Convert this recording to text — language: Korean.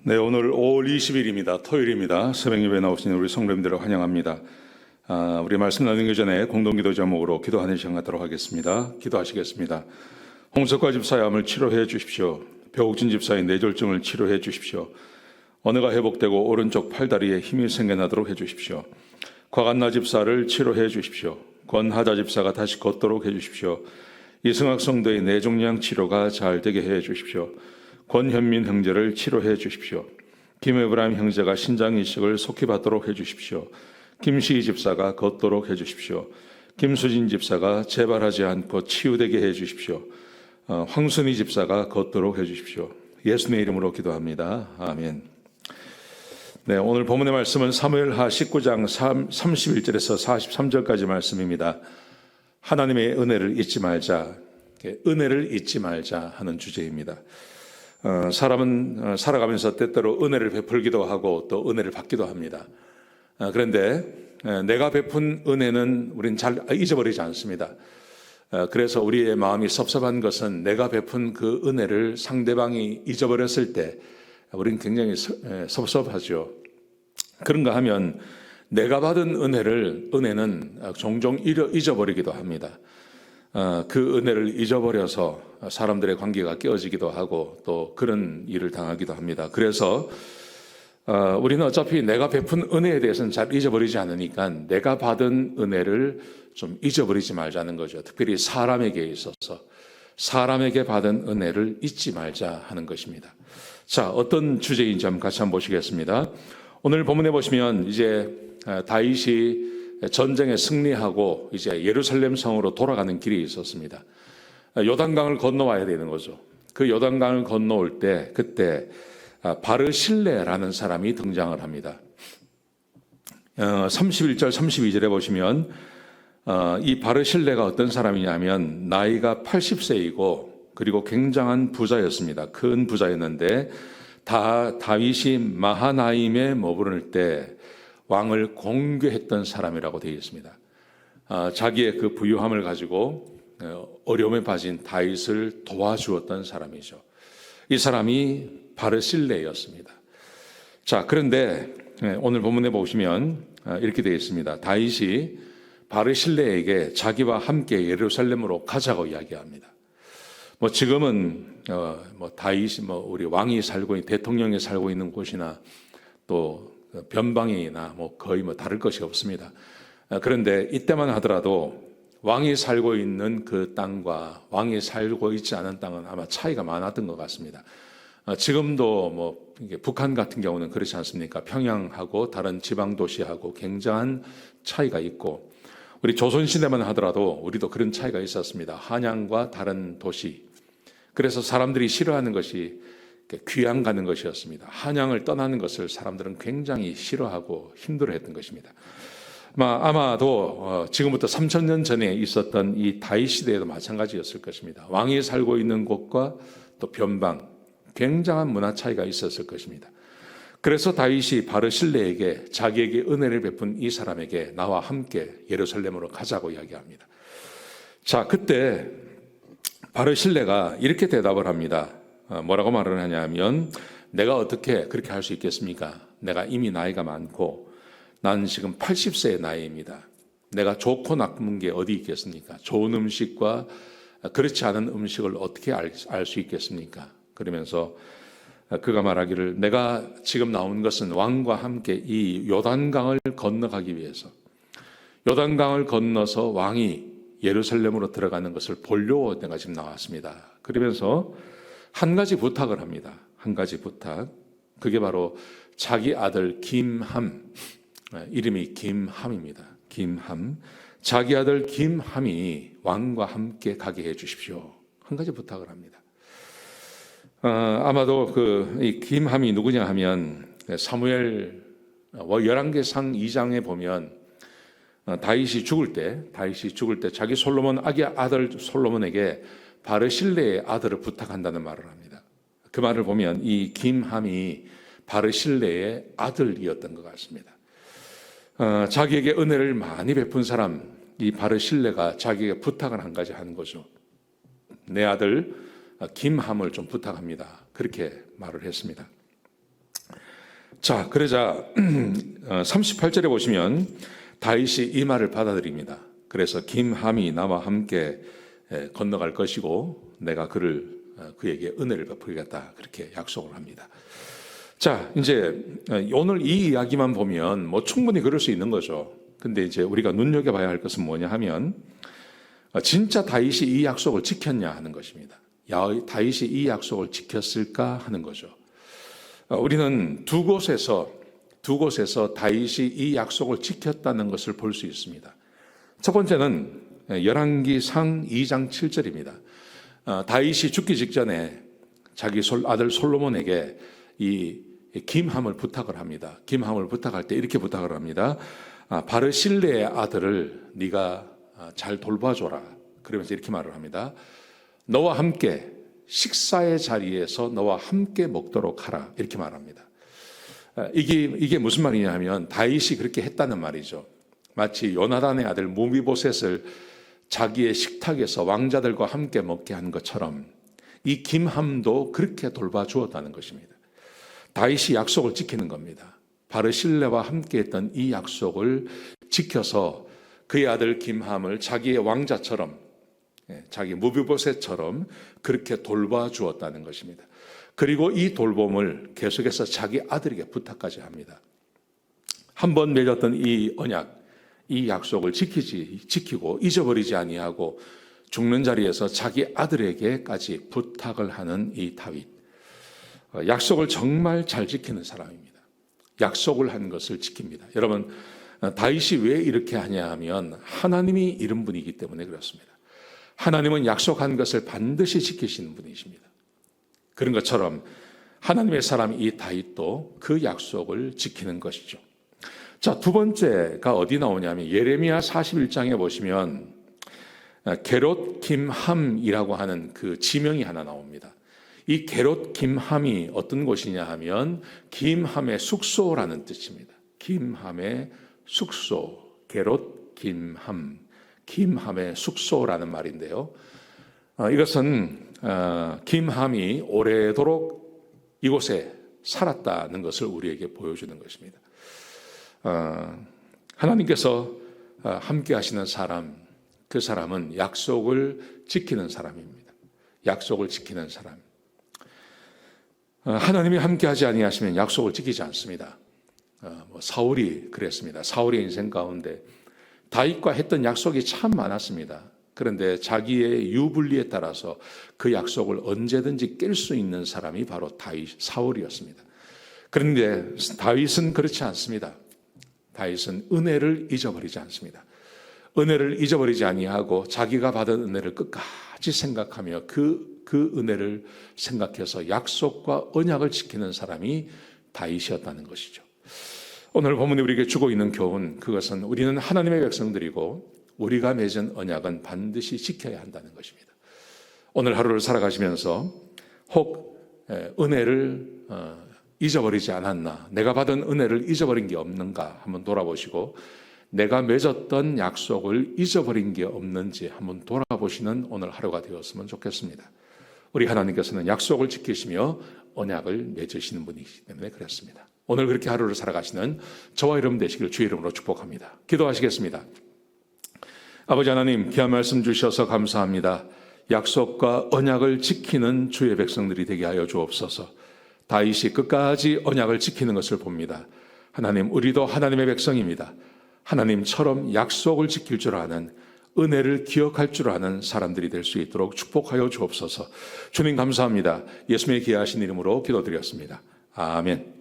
네, 오늘 5월 20일입니다. 토요일입니다. 새벽 예배 나오신 우리 성도님들을 환영합니다. 우리 말씀 나누기 전에 공동기도 제목으로 기도하는 시간 갖도록 하겠습니다. 기도하시겠습니다. 홍석화 집사의 암을 치료해 주십시오. 벽옥진 집사의 뇌졸중을 치료해 주십시오. 언어가 회복되고 오른쪽 팔다리에 힘이 생겨나도록 해 주십시오. 곽한나 집사를 치료해 주십시오. 권하자 집사가 다시 걷도록 해 주십시오. 이승학 성도의 뇌종양 치료가 잘 되게 해 주십시오. 권현민 형제를 치료해 주십시오. 김에브라임 형제가 신장 이식을 속히 받도록 해 주십시오. 김시희 집사가 걷도록 해 주십시오. 김수진 집사가 재발하지 않고 치유되게 해 주십시오. 황순희 집사가 걷도록 해 주십시오. 예수님의 이름으로 기도합니다. 아멘. 네, 오늘 본문의 말씀은 사무엘하 19장 31절에서 43절까지 말씀입니다. 하나님의 은혜를 잊지 말자, 은혜를 잊지 말자 하는 주제입니다. 사람은 살아가면서 때때로 은혜를 베풀기도 하고 또 은혜를 받기도 합니다. 그런데 내가 베푼 은혜는 우린 잘 잊어버리지 않습니다. 그래서 우리의 마음이 섭섭한 것은 내가 베푼 그 은혜를 상대방이 잊어버렸을 때 우린 굉장히 섭섭하죠. 그런가 하면 내가 받은 은혜는 종종 잊어버리기도 합니다. 그 은혜를 잊어버려서 사람들의 관계가 깨어지기도 하고 또 그런 일을 당하기도 합니다. 그래서 우리는 어차피 내가 베푼 은혜에 대해서는 잘 잊어버리지 않으니까 내가 받은 은혜를 좀 잊어버리지 말자는 거죠. 특별히 사람에게 있어서 사람에게 받은 은혜를 잊지 말자 하는 것입니다. 자, 어떤 주제인지 한번 같이 한번 보시겠습니다. 오늘 본문에 보시면 이제 다윗이 전쟁에 승리하고 이제 예루살렘 성으로 돌아가는 길이 있었습니다. 요단강을 건너와야 되는 거죠. 그 요단강을 건너올 때 그때 바르실레라는 사람이 등장을 합니다. 31절 32절에 보시면 이 바르실레가 어떤 사람이냐면 나이가 80세이고 그리고 굉장한 부자였습니다. 큰 부자였는데 다윗이 마하나임에 머무를 때 왕을 공개했던 사람이라고 되어 있습니다. 자기의 그 부유함을 가지고 어려움에 빠진 다윗을 도와주었던 사람이죠. 이 사람이 바르실레였습니다. 자, 그런데 오늘 본문에 보시면 이렇게 되어 있습니다. 다윗이 바르실레에게 자기와 함께 예루살렘으로 가자고 이야기합니다. 지금은 다윗이 우리 왕이 살고 있는 대통령이 살고 있는 곳이나 또 변방이나 거의 다를 것이 없습니다. 그런데 이때만 하더라도 왕이 살고 있는 그 땅과 왕이 살고 있지 않은 땅은 아마 차이가 많았던 것 같습니다. 지금도 북한 같은 경우는 그렇지 않습니까? 평양하고 다른 지방 도시하고 굉장한 차이가 있고 우리 조선시대만 하더라도 우리도 그런 차이가 있었습니다. 한양과 다른 도시. 그래서 사람들이 싫어하는 것이 귀양 가는 것이었습니다. 한양을 떠나는 것을 사람들은 굉장히 싫어하고 힘들어했던 것입니다. 아마도 지금부터 3000년 전에 있었던 이 다윗 시대에도 마찬가지였을 것입니다. 왕이 살고 있는 곳과 또 변방, 굉장한 문화 차이가 있었을 것입니다. 그래서 다윗이 바르실레에게 자기에게 은혜를 베푼 이 사람에게 나와 함께 예루살렘으로 가자고 이야기합니다. 자, 그때 바르실레가 이렇게 대답을 합니다. 뭐라고 말을 하냐면 내가 어떻게 그렇게 할 수 있겠습니까? 내가 이미 나이가 많고 난 지금 80세의 나이입니다. 내가 좋고 나쁜 게 어디 있겠습니까? 좋은 음식과 그렇지 않은 음식을 어떻게 알 수 있겠습니까? 그러면서 그가 말하기를 내가 지금 나온 것은 왕과 함께 이 요단강을 건너가기 위해서 요단강을 건너서 왕이 예루살렘으로 들어가는 것을 보려고 내가 지금 나왔습니다. 그러면서 한 가지 부탁을 합니다. 한 가지 부탁. 그게 바로 자기 아들 김함, 이름이 김함입니다. 김함. 자기 아들 김함이 왕과 함께 가게 해 주십시오. 한 가지 부탁을 합니다. 아마도 이 김함이 누구냐 하면 사무엘 11개상 2장에 보면 다윗이 죽을 때 자기 아기 아들 솔로몬에게 바르실레의 아들을 부탁한다는 말을 합니다. 그 말을 보면 이 김함이 바르실레의 아들이었던 것 같습니다. 자기에게 은혜를 많이 베푼 사람, 이 바르실레가 자기에게 부탁을 한 가지 하는 거죠. 내 아들 김함을 좀 부탁합니다. 그렇게 말을 했습니다. 자, 그러자 38절에 보시면 다윗이 이 말을 받아들입니다. 그래서 김함이 나와 함께 건너갈 것이고 내가 그에게 은혜를 베풀겠다, 그렇게 약속을 합니다. 자, 이제 오늘 이 이야기만 보면 뭐 충분히 그럴 수 있는 거죠. 근데 이제 우리가 눈여겨봐야 할 것은 뭐냐 하면 진짜 다윗이 이 약속을 지켰냐 하는 것입니다. 다윗이 이 약속을 지켰을까 하는 거죠. 우리는 두 곳에서 다윗이 이 약속을 지켰다는 것을 볼 수 있습니다. 첫 번째는 열왕기상 2장 7절입니다. 다윗이 죽기 직전에 자기 아들 솔로몬에게 이 김함을 부탁을 합니다. 김함을 부탁할 때 이렇게 부탁을 합니다. 바르실레의 아들을 네가 잘 돌봐줘라. 그러면서 이렇게 말을 합니다. 너와 함께 식사의 자리에서 너와 함께 먹도록 하라, 이렇게 말합니다. 이게 무슨 말이냐 하면 다윗이 그렇게 했다는 말이죠. 마치 요나단의 아들 무비보셋을 자기의 식탁에서 왕자들과 함께 먹게 한 것처럼 이 김함도 그렇게 돌봐주었다는 것입니다. 다윗이 약속을 지키는 겁니다. 바르실레와 함께 했던 이 약속을 지켜서 그의 아들 김함을 자기의 왕자처럼, 자기 무비보셋처럼 그렇게 돌봐주었다는 것입니다. 그리고 이 돌봄을 계속해서 자기 아들에게 부탁까지 합니다. 한번 맺었던 이 언약, 이 약속을 지키고 잊어버리지 아니하고 죽는 자리에서 자기 아들에게까지 부탁을 하는 이 다윗. 약속을 정말 잘 지키는 사람입니다. 약속을 한 것을 지킵니다. 여러분, 다윗이 왜 이렇게 하냐 하면 하나님이 이런 분이기 때문에 그렇습니다. 하나님은 약속한 것을 반드시 지키시는 분이십니다. 그런 것처럼 하나님의 사람 이 다윗도 그 약속을 지키는 것이죠. 자, 두 번째가 어디 나오냐면 예레미야 41장에 보시면 게롯 김함이라고 하는 그 지명이 하나 나옵니다. 이 게롯 김함이 어떤 곳이냐 하면 김함의 숙소라는 뜻입니다. 김함의 숙소, 게롯 김함, 김함의 숙소라는 말인데요. 이것은 김함이 오래도록 이곳에 살았다는 것을 우리에게 보여주는 것입니다. 하나님께서 함께 하시는 사람, 그 사람은 약속을 지키는 사람입니다. 약속을 지키는 사람. 하나님이 함께 하지 아니하시면 약속을 지키지 않습니다. 사울이 그랬습니다. 사울의 인생 가운데 다윗과 했던 약속이 참 많았습니다. 그런데 자기의 유불리에 따라서 그 약속을 언제든지 깰 수 있는 사람이 바로 사울이었습니다. 그런데 다윗은 그렇지 않습니다. 다윗은 은혜를 잊어버리지 않습니다. 은혜를 잊어버리지 아니하고 자기가 받은 은혜를 끝까지 생각하며 그 은혜를 생각해서 약속과 언약을 지키는 사람이 다윗이었다는 것이죠. 오늘 본문이 우리에게 주고 있는 교훈, 그것은 우리는 하나님의 백성들이고 우리가 맺은 언약은 반드시 지켜야 한다는 것입니다. 오늘 하루를 살아가시면서 혹 은혜를 잊어버리지 않았나, 내가 받은 은혜를 잊어버린 게 없는가 한번 돌아보시고 내가 맺었던 약속을 잊어버린 게 없는지 한번 돌아보시는 오늘 하루가 되었으면 좋겠습니다. 우리 하나님께서는 약속을 지키시며 언약을 맺으시는 분이기 때문에 그렇습니다. 오늘 그렇게 하루를 살아가시는 저와 여러분 되시길 주의 이름으로 축복합니다. 기도하시겠습니다. 아버지 하나님, 귀한 말씀 주셔서 감사합니다. 약속과 언약을 지키는 주의 백성들이 되게 하여 주옵소서. 다윗이 끝까지 언약을 지키는 것을 봅니다. 하나님, 우리도 하나님의 백성입니다. 하나님처럼 약속을 지킬 줄 아는, 은혜를 기억할 줄 아는 사람들이 될 수 있도록 축복하여 주옵소서. 주님 감사합니다. 예수님의 귀하신 이름으로 기도드렸습니다. 아멘.